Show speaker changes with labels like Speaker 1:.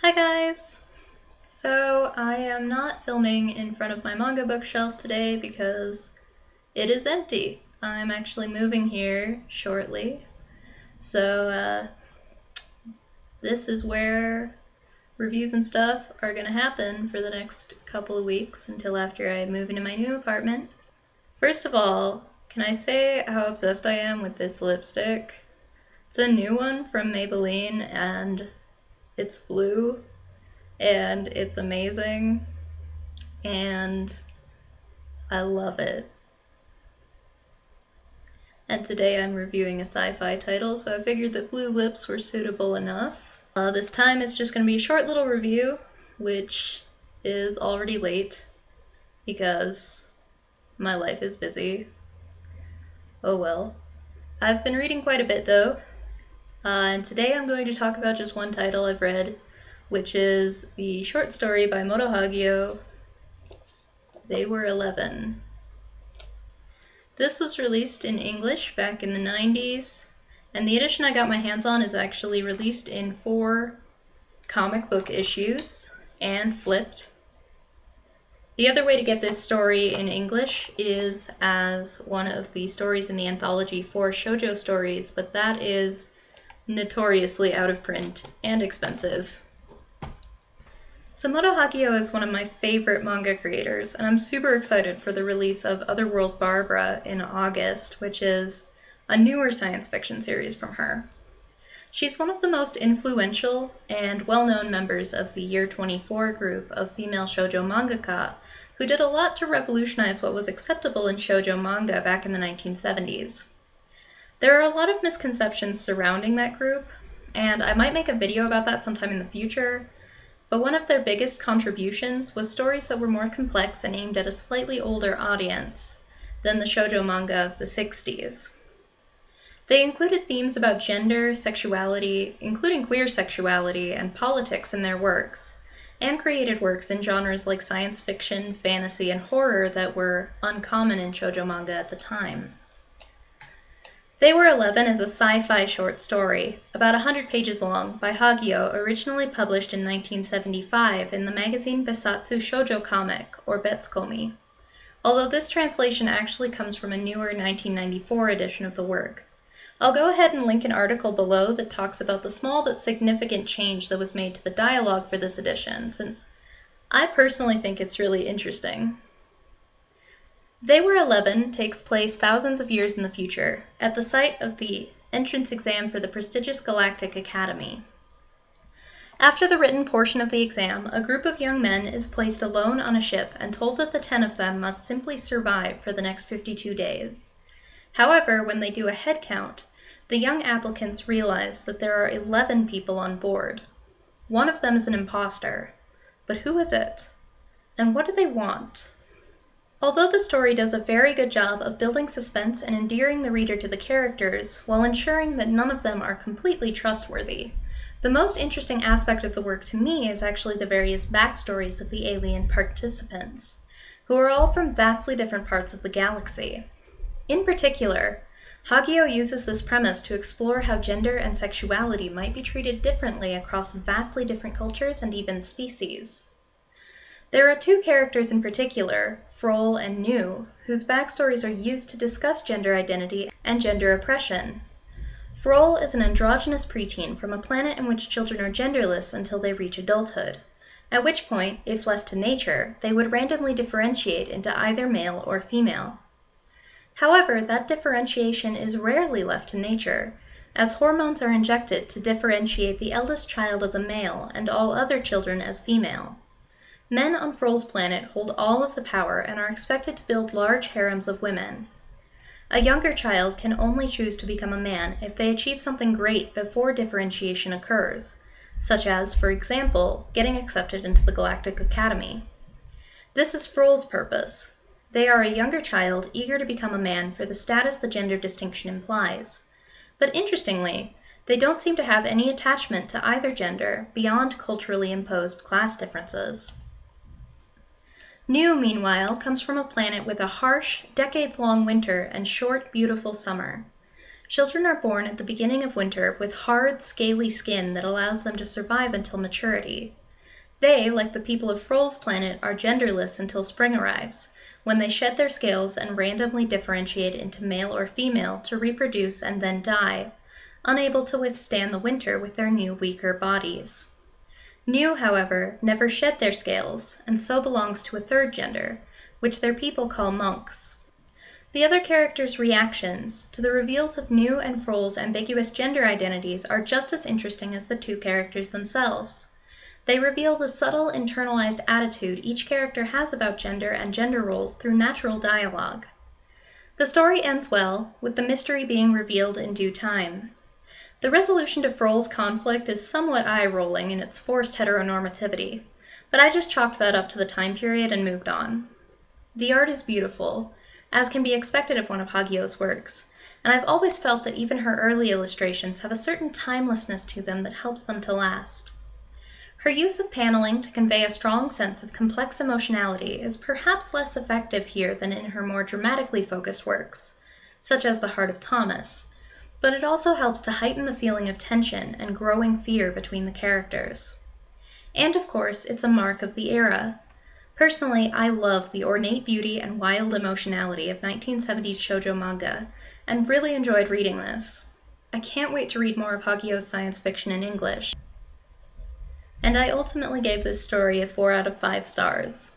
Speaker 1: Hi guys! So I am not filming in front of my manga bookshelf today because it is empty. I'm actually moving here shortly. So this is where reviews and stuff are gonna happen for the next couple of weeks until after I move into my new apartment. First of all, can I say how obsessed I am with this lipstick? It's a new one from Maybelline and it's blue. And it's amazing, and I love it. And today I'm reviewing a sci-fi title, so I figured that blue lips were suitable enough. This time it's just going to be a short little review, which is already late because my life is busy. Oh well. I've been reading quite a bit though, and today I'm going to talk about just one title I've read, which is the short story by Hagio, They Were 11. This was released in English back in the 90s, and the edition I got my hands on is actually released in 4 comic book issues and flipped. The other way to get this story in English is as one of the stories in the anthology 4 shoujo stories, but that is notoriously out of print and expensive. So Hagio is one of my favorite manga creators, and I'm super excited for the release of Otherworld Barbara in August, which is a newer science fiction series from her. She's one of the most influential and well-known members of the Year 24 group of female shoujo mangaka, who did a lot to revolutionize what was acceptable in shoujo manga back in the 1970s. There are a lot of misconceptions surrounding that group, and I might make a video about that sometime in the future, but one of their biggest contributions was stories that were more complex and aimed at a slightly older audience than the shoujo manga of the 60s. They included themes about gender, sexuality, including queer sexuality, and politics in their works, and created works in genres like science fiction, fantasy, and horror that were uncommon in shoujo manga at the time. They Were 11 is a sci-fi short story, about 100 pages long, by Hagio, originally published in 1975 in the magazine Besatsu Shoujo Comic, or Betsukomi, although this translation actually comes from a newer 1994 edition of the work. I'll go ahead and link an article below that talks about the small but significant change that was made to the dialogue for this edition, since I personally think it's really interesting. They Were 11 takes place thousands of years in the future, at the site of the entrance exam for the prestigious Galactic Academy. After the written portion of the exam, a group of young men is placed alone on a ship and told that the 10 of them must simply survive for the next 52 days. However, when they do a head count, the young applicants realize that there are 11 people on board. One of them is an imposter. But who is it? And what do they want? Although the story does a very good job of building suspense and endearing the reader to the characters, while ensuring that none of them are completely trustworthy, the most interesting aspect of the work to me is actually the various backstories of the alien participants, who are all from vastly different parts of the galaxy. In particular, Hagio uses this premise to explore how gender and sexuality might be treated differently across vastly different cultures and even species. There are 2 characters in particular, Frol and Nu, whose backstories are used to discuss gender identity and gender oppression. Frol is an androgynous preteen from a planet in which children are genderless until they reach adulthood, at which point, if left to nature, they would randomly differentiate into either male or female. However, that differentiation is rarely left to nature, as hormones are injected to differentiate the eldest child as a male and all other children as female. Men on Frol's planet hold all of the power and are expected to build large harems of women. A younger child can only choose to become a man if they achieve something great before differentiation occurs, such as, for example, getting accepted into the Galactic Academy. This is Frol's purpose. They are a younger child eager to become a man for the status the gender distinction implies. But interestingly, they don't seem to have any attachment to either gender beyond culturally imposed class differences. Nu, meanwhile, comes from a planet with a harsh, decades-long winter and short, beautiful summer. Children are born at the beginning of winter with hard, scaly skin that allows them to survive until maturity. They, like the people of Frol's planet, are genderless until spring arrives, when they shed their scales and randomly differentiate into male or female to reproduce and then die, unable to withstand the winter with their new, weaker bodies. New, however, never shed their scales, and so belongs to a third gender, which their people call monks. The other characters' reactions to the reveals of New and Frol's ambiguous gender identities are just as interesting as the two characters themselves. They reveal the subtle internalized attitude each character has about gender and gender roles through natural dialogue. The story ends well, with the mystery being revealed in due time. The resolution to Frol's conflict is somewhat eye-rolling in its forced heteronormativity, but I just chalked that up to the time period and moved on. The art is beautiful, as can be expected of one of Hagio's works, and I've always felt that even her early illustrations have a certain timelessness to them that helps them to last. Her use of paneling to convey a strong sense of complex emotionality is perhaps less effective here than in her more dramatically focused works, such as The Heart of Thomas, but it also helps to heighten the feeling of tension and growing fear between the characters. And of course, it's a mark of the era. Personally, I love the ornate beauty and wild emotionality of 1970s shoujo manga, and really enjoyed reading this. I can't wait to read more of Hagio's science fiction in English. And I ultimately gave this story a 4 out of 5 stars.